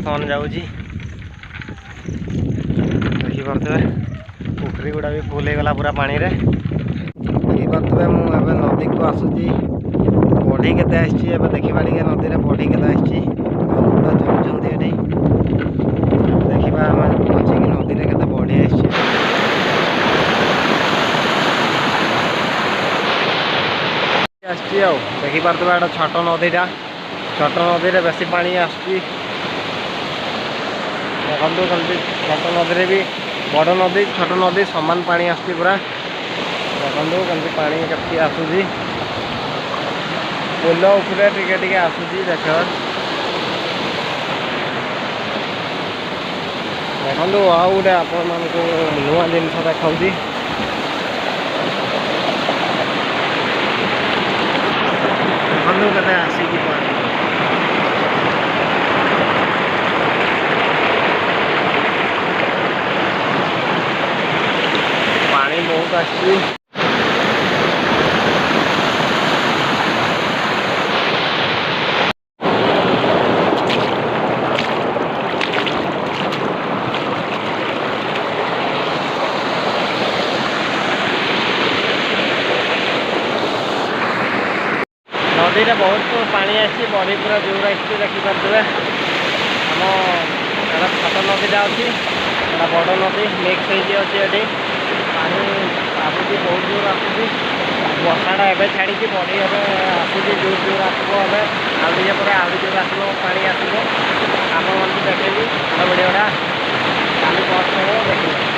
बर्तमान जाऊँगी देखिपे पोखरी गुड़ा भी फुल होगला पूरा पानी रे देखिपे मुझे नदी को आसूची बढ़ी के देखा टे नदी में बढ़ी के गुड़ा चलुँच देखा आम पहुँचिकी नदी में के बढ़ी देखिपे एटा छोट नदीटा छोट नदी में बेसी पानी आसती देखो कल छोट नदी भी बड़ नदी छोट नदी सामान पानी आसती पूरा देखो कमी पानी के आसूसी पोल उपरे टिके आसूसी देख देखो आउ गोटे आपण मानक नुआ जिन देखा देखो के आसिक पानी बहुत आसी नदी में बहुत पानी आसी बड़ी पूरा जोर आसी देखिपे आम छोट नदीटा अच्छी बड़ नदी मिक्स होती पानी आसूसी बहुत जोर आसूसी बसाटा एवं छाड़ी बड़ी आसूसी जोर जोर आसो आउे पर आउे जोर आस पानी आसो आप देखी भिडियोटा काली पोस्ट देखिए।